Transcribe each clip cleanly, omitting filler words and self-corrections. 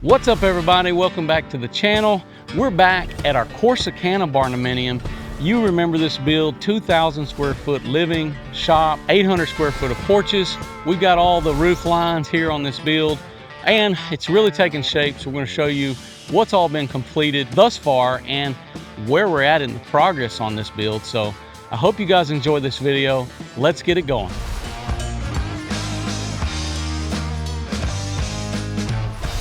What's up everybody, welcome back to the channel. We're back at our Corsicana Barndominium. You remember this build, 2,000 square foot living, shop, 800 square foot of porches. We've got all the roof lines here on this build and it's really taking shape. So we're going to show you what's all been completed thus far and where we're at in the progress on this build. So I hope you guys enjoy this video. Let's get it going.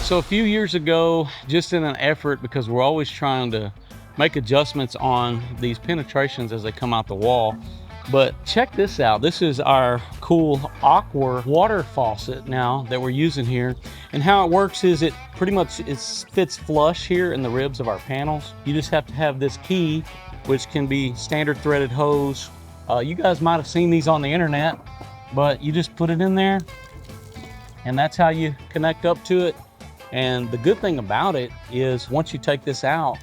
So a few years ago, just in an effort, because we're always trying to make adjustments on these penetrations as they come out the wall. But check this out. This is our cool Aqua water faucet now that we're using here. And how it works is it pretty much fits flush here in the ribs of our panels. You just have to have this key, which can be standard threaded hose. You guys might have seen these on the internet, but you just put it in there and that's how you connect up to it. And the good thing about it is once you take this out,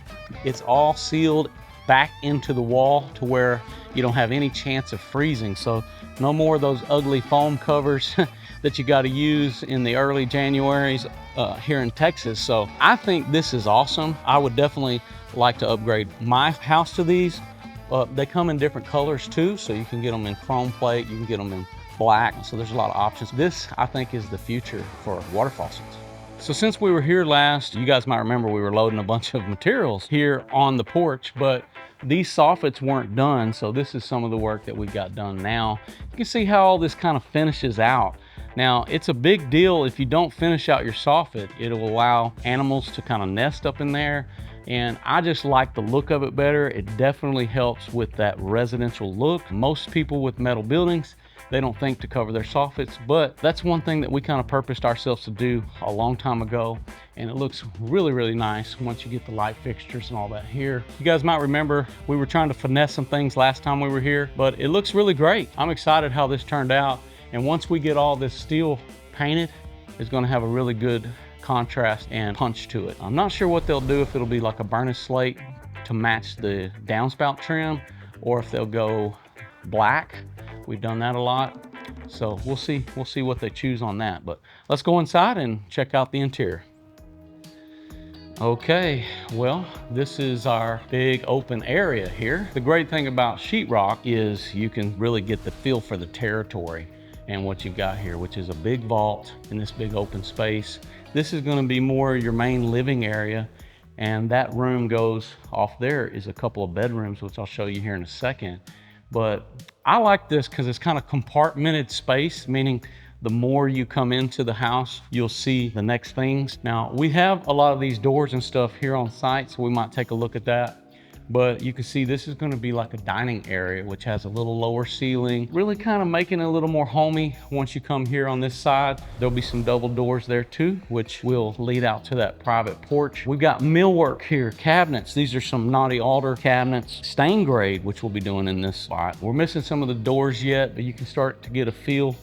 it's all sealed back into the wall to where you don't have any chance of freezing. So no more of those ugly foam covers that you got to use in the early Januaries here in Texas. So I think this is awesome. I would definitely like to upgrade my house to these. They come in different colors too. So you can get them in chrome plate, you can get them in black. So there's a lot of options. This, I think, is the future for water faucets. So since we were here last, you guys might remember we were loading a bunch of materials here on the porch, but these soffits weren't done. So this is some of the work that we got done now. You can see how all this kind of finishes out. Now, it's a big deal if you don't finish out your soffit. It'll allow animals to kind of nest up in there. And I just like the look of it better. It definitely helps with that residential look. Most people with metal buildings, they don't think to cover their soffits, but that's one thing that we kind of purposed ourselves to do a long time ago. And it looks really, really nice once you get the light fixtures and all that here. You guys might remember we were trying to finesse some things last time we were here, but it looks really great. I'm excited how this turned out. And once we get all this steel painted, it's gonna have a really good contrast and punch to it. I'm not sure what they'll do, if it'll be like a burnished slate to match the downspout trim, or if they'll go black. We've done that a lot. So we'll see what they choose on that. But let's go inside and check out the interior. Okay, well, this is our big open area here. The great thing about sheetrock is you can really get the feel for the territory and what you've got here, which is a big vault in this big open space. This is going to be more your main living area, and that room goes off there is a couple of bedrooms, which I'll show you here in a second. But I like this because it's kind of compartmented space, meaning the more you come into the house, you'll see the next things. Now, we have a lot of these doors and stuff here on site, so we might take a look at that. But you can see this is going to be like a dining area, which has a little lower ceiling, really kind of making it a little more homey. Once you come here on this side, there'll be some double doors there too, which will lead out to that private porch. We've got millwork here, cabinets. These are some Naughty Alder cabinets, stain grade, which we'll be doing in this spot. We're missing some of the doors yet, but you can start to get a feel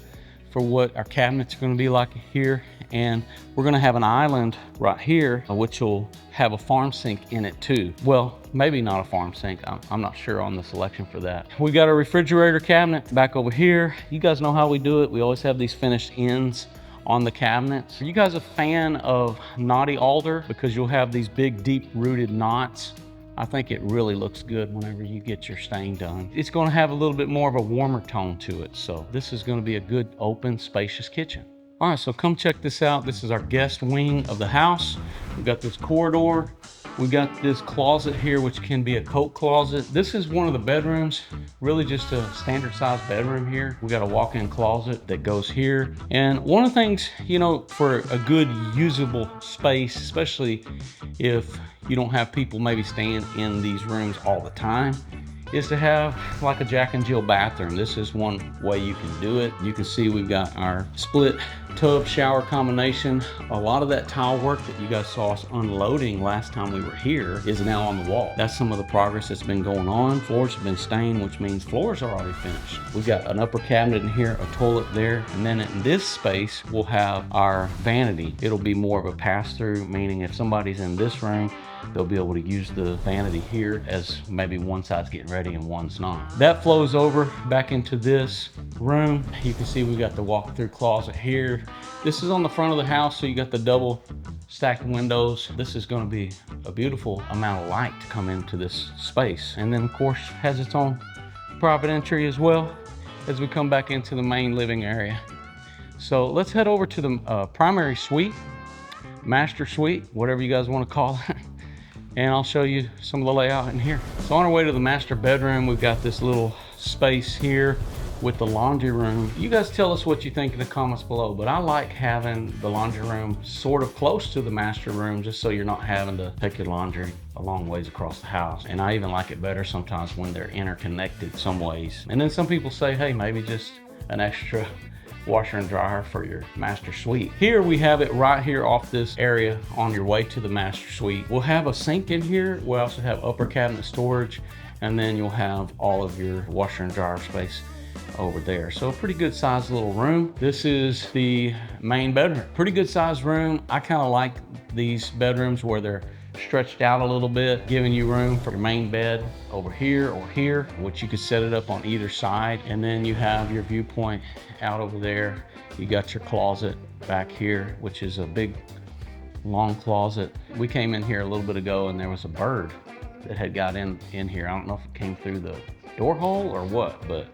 for what our cabinets are going to be like here. And we're going to have an island right here, which will have a farm sink in it too. Well, maybe not a farm sink. I'm not sure on the selection for that. We got a refrigerator cabinet back over here. You guys know how we do it. We always have these finished ends on the cabinets. Are you guys a fan of Naughty Alder? Because you'll have these big, deep rooted knots. I think it really looks good whenever you get your stain done. It's going to have a little bit more of a warmer tone to it. So this is going to be a good, open, spacious kitchen. All right, so come check this out. This is our guest wing of the house. We've got this corridor. We've got this closet here, which can be a coat closet. This is one of the bedrooms, really just a standard size bedroom here. We got a walk-in closet that goes here. And one of the things, you know, for a good usable space, especially if you don't have people maybe staying in these rooms all the time, is to have like a Jack and Jill bathroom. This is one way you can do it. You can see we've got our split tub shower combination. A lot of that tile work that you guys saw us unloading last time we were here is now on the wall. That's some of the progress that's been going on. Floors have been stained, which means floors are already finished. We've got an upper cabinet in here, a toilet there, and then in this space we'll have our vanity. It'll be more of a pass-through, meaning if somebody's in this room, they'll be able to use the vanity here as maybe one side's getting ready and one's not. That flows over back into this room. You can see we got the walk-through closet here. This is on the front of the house, so you got the double stacked windows. This is gonna be a beautiful amount of light to come into this space. And then of course has its own private entry as well as we come back into the main living area. So let's head over to the primary suite, master suite, whatever you guys wanna call it. And I'll show you some of the layout in here. So on our way to the master bedroom, we've got this little space here with the laundry room. You guys tell us what you think in the comments below, but I like having the laundry room sort of close to the master room, just so you're not having to take your laundry a long ways across the house. And I even like it better sometimes when they're interconnected some ways. And then some people say, hey, maybe just an extra washer and dryer for your master suite. Here we have it right here off this area on your way to the master suite. We'll have a sink in here. We'll also have upper cabinet storage, and then you'll have all of your washer and dryer space over there. So a pretty good sized little room. This is the main bedroom. Pretty good sized room. I kind of like these bedrooms where they're stretched out a little bit, giving you room for your main bed over here or here, which you could set it up on either side. And then you have your viewpoint out over there. You got your closet back here, which is a big, long closet. We came in here a little bit ago and there was a bird that had got in here. I don't know if it came through the door hole or what, but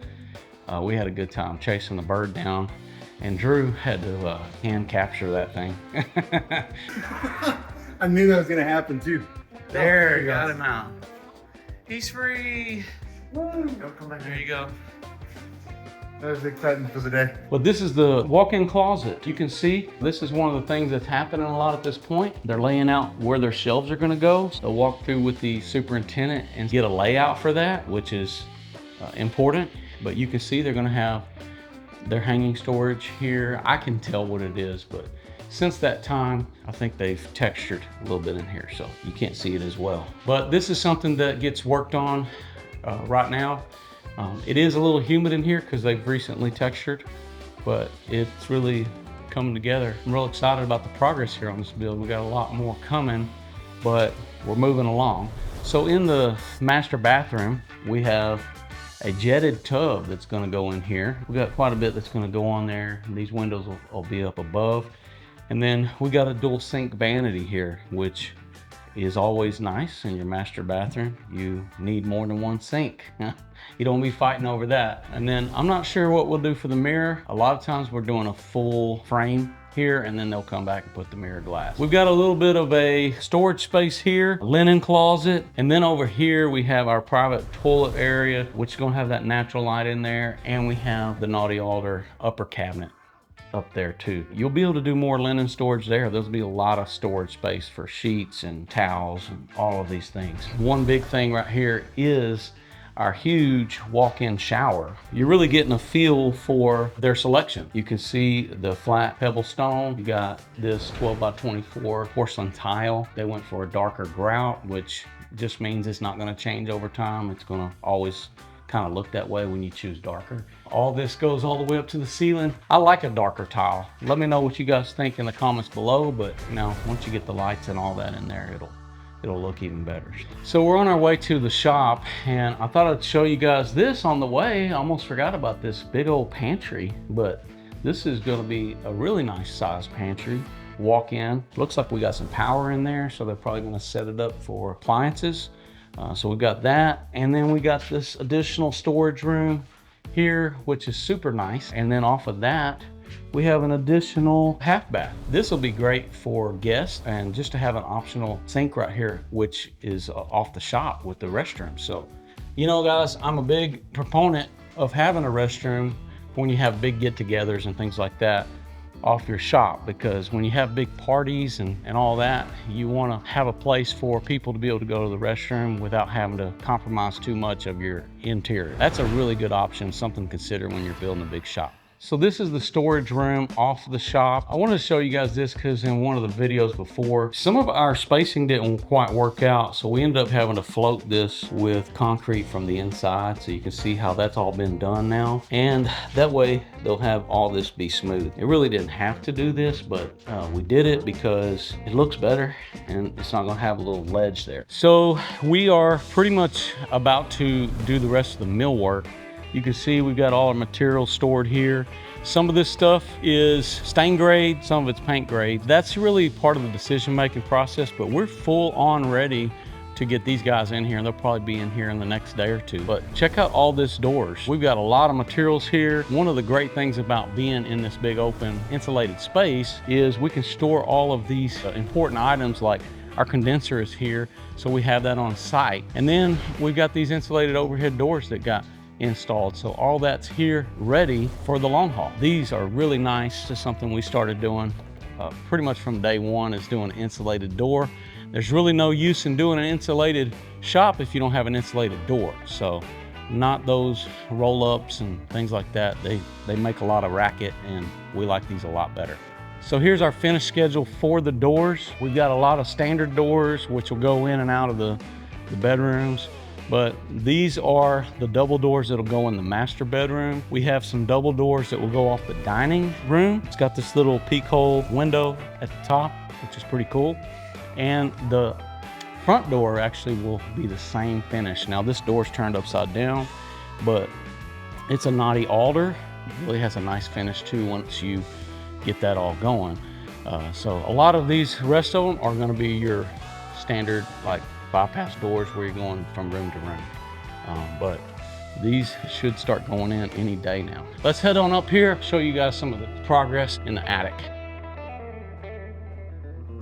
we had a good time chasing the bird down, and Drew had to hand capture that thing. I knew that was gonna happen too. There, you got him out. He's free. There you go. That was exciting for the day. Well, this is the walk-in closet. You can see this is one of the things that's happening a lot at this point. They're laying out where their shelves are gonna go. So they'll walk through with the superintendent and get a layout for that, which is important. But you can see they're gonna have their hanging storage here. I can tell what it is, but since that time, I think they've textured a little bit in here, so you can't see it as well. But this is something that gets worked on right now. It is a little humid in here because they've recently textured, but it's really coming together. I'm real excited about the progress here on this build. We got a lot more coming, but we're moving along. So in the master bathroom, we have a jetted tub that's gonna go in here. We got quite a bit that's gonna go on there. These windows will be up above. And then we got a dual sink vanity here, which is always nice in your master bathroom. You need more than one sink. You don't be fighting over that. And then I'm not sure what we'll do for the mirror. A lot of times we're doing a full frame here, and then they'll come back and put the mirror glass. We've got a little bit of a storage space here, a linen closet, and then over here we have our private toilet area, which is gonna have that natural light in there, and we have the naughty altar upper cabinet up there too. You'll be able to do more linen storage there. There'll be a lot of storage space for sheets and towels and all of these things. One big thing right here is our huge walk-in shower. You're really getting a feel for their selection. You can see the flat pebble stone. You got this 12 by 24 porcelain tile. They went for a darker grout, which just means it's not gonna change over time. It's gonna always kind of look that way when you choose darker. All this goes all the way up to the ceiling. I like a darker tile. Let me know what you guys think in the comments below, but you know, once you get the lights and all that in there, it'll look even better. So we're on our way to the shop, and I thought I'd show you guys this on the way. I almost forgot about this big old pantry, but this is gonna be a really nice sized pantry. Walk in, looks like we got some power in there, so they're probably gonna set it up for appliances. So we got that, and then we got this additional storage room here, which is super nice. And then off of that, we have an additional half bath. This will be great for guests, and just to have an optional sink right here, which is off the shop with the restroom. So, you know guys, I'm a big proponent of having a restroom when you have big get-togethers and things like that off your shop, because when you have big parties and all that, you want to have a place for people to be able to go to the restroom without having to compromise too much of your interior. That's a really good option, something to consider when you're building a big shop. So this is the storage room off the shop. I wanted to show you guys this because in one of the videos before, some of our spacing didn't quite work out. So we ended up having to float this with concrete from the inside. So you can see how that's all been done now. And that way they'll have all this be smooth. It really didn't have to do this, but we did it because it looks better and it's not gonna have a little ledge there. So we are pretty much about to do the rest of the millwork. You can see we've got all our materials stored here. Some of this stuff is stain grade, some of it's paint grade. That's really part of the decision-making process, but we're full on ready to get these guys in here, and they'll probably be in here in the next day or two. But check out all this doors. We've got a lot of materials here. One of the great things about being in this big open insulated space is we can store all of these important items, like our condenser is here, so we have that on site. And then we've got these insulated overhead doors that got installed. So all that's here ready for the long haul. These are really nice. This is something we started doing pretty much from day one, is doing an insulated door. There's really no use in doing an insulated shop if you don't have an insulated door. So not those roll-ups and things like that. They make a lot of racket, and we like these a lot better. So here's our finish schedule for the doors. We've got a lot of standard doors which will go in and out of the bedrooms, but these are the double doors that'll go in the master bedroom. We have some double doors that will go off the dining room. It's got this little peek hole window at the top, which is pretty cool. And the front door actually will be the same finish. Now this door's turned upside down, but it's a knotty alder. It really has a nice finish too once you get that all going. So a lot of these, rest of them are gonna be your standard like bypass doors where you're going from room to room. But these should start going in any day now. Let's head on up here, show you guys some of the progress in the attic.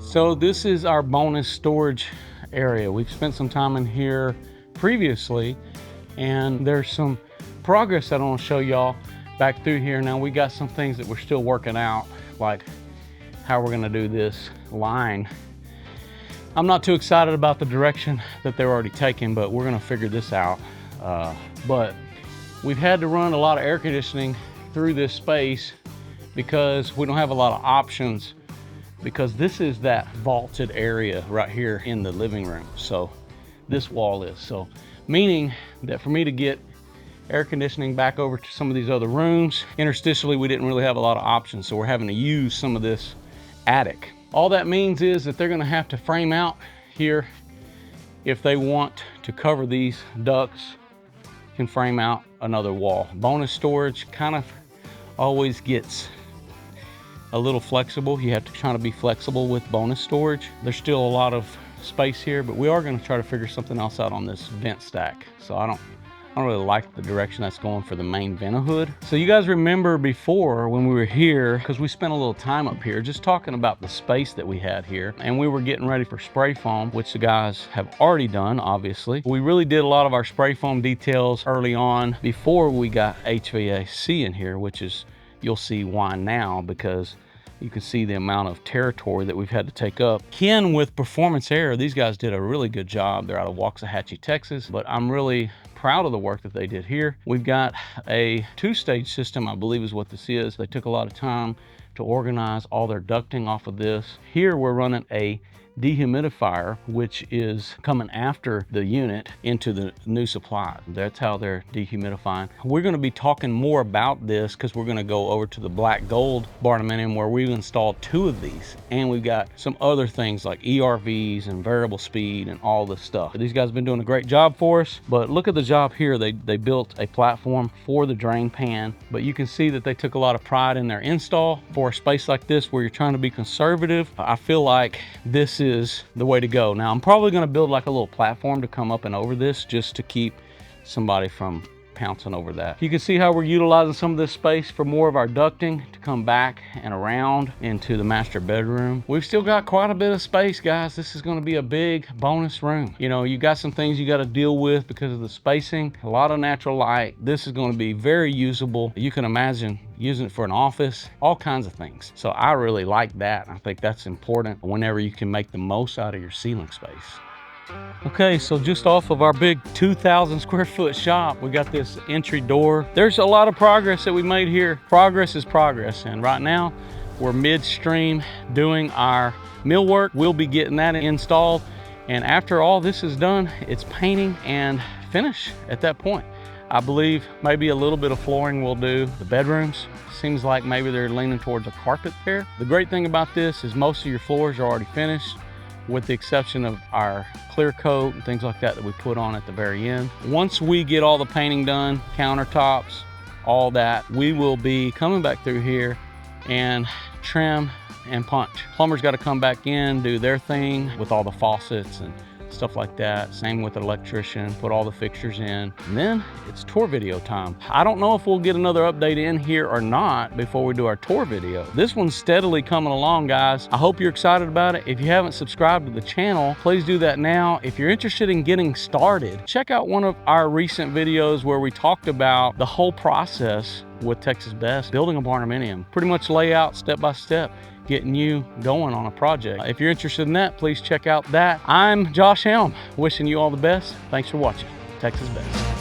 So this is our bonus storage area. We've spent some time in here previously, and there's some progress that I want to show y'all back through here. Now we got some things that we're still working out, like how we're gonna do this line. I'm not too excited about the direction that they're already taking, but we're gonna figure this out. But we've had to run a lot of air conditioning through this space because we don't have a lot of options, because this is that vaulted area right here in the living room. So this wall is, so meaning that for me to get air conditioning back over to some of these other rooms, interstitially, we didn't really have a lot of options. So we're having to use some of this attic. All that means is that they're gonna have to frame out here if they want to cover these ducts, can frame out another wall. Bonus storage kind of always gets a little flexible. You have to try to be flexible with bonus storage. There's still a lot of space here, but we are going to try to figure something else out on this vent stack. So I don't really like the direction that's going for the main vent hood. So you guys remember before when we were here, because we spent a little time up here just talking about the space that we had here, and we were getting ready for spray foam, which the guys have already done, obviously. We really did a lot of our spray foam details early on before we got HVAC in here, which is, you'll see why now, because you can see the amount of territory that we've had to take up. Ken with Performance Air, these guys did a really good job. They're out of Waxahachie, Texas, but I'm really proud of the work that they did here. We've got a two-stage system, I believe is what this is. They took a lot of time to organize all their ducting off of this. Here we're running a dehumidifier, which is coming after the unit into the new supply. That's how they're dehumidifying. We're going to be talking more about this because we're going to go over to the black gold barndominium where we've installed 2 of these, and we've got some other things like ERVs and variable speed and all this stuff. These guys have been doing a great job for us, but look at the job here. They built a platform for the drain pan, but you can see that they took a lot of pride in their install. For a space like this where you're trying to be conservative, I feel like this is the way to go. Now I'm probably going to build like a little platform to come up and over this just to keep somebody from pouncing over that. You can see how we're utilizing some of this space for more of our ducting to come back and around into the master bedroom. We've still got quite a bit of space, guys. This is going to be a big bonus room. You know, you got some things you got to deal with because of the spacing, a lot of natural light. This is going to be very usable. You can imagine using it for an office, all kinds of things. So I really like that. I think that's important whenever you can make the most out of your ceiling space. Okay, so just off of our big 2,000 square foot shop, we got this entry door. There's a lot of progress that we made here. Progress is progress, and right now we're midstream doing our millwork. We'll be getting that installed, and after all this is done, it's painting and finish at that point. I believe maybe a little bit of flooring will do. The bedrooms, seems like maybe they're leaning towards a carpet there. The great thing about this is most of your floors are already finished, with the exception of our clear coat and things like that that we put on at the very end. Once we get all the painting done, countertops, all that, we will be coming back through here and trim and punch. Plumbers got to come back in, do their thing with all the faucets and stuff like that. Same with the electrician, put all the fixtures in. And then it's tour video time. I don't know if we'll get another update in here or not before we do our tour video. This one's steadily coming along, guys. I hope you're excited about it. If you haven't subscribed to the channel, please do that now. If you're interested in getting started, check out one of our recent videos where we talked about the whole process with Texas Best, building a barndominium. Pretty much layout, step by step, getting you going on a project. If you're interested in that, please check out that. I'm Josh Helm, wishing you all the best. Thanks for watching Texas Best.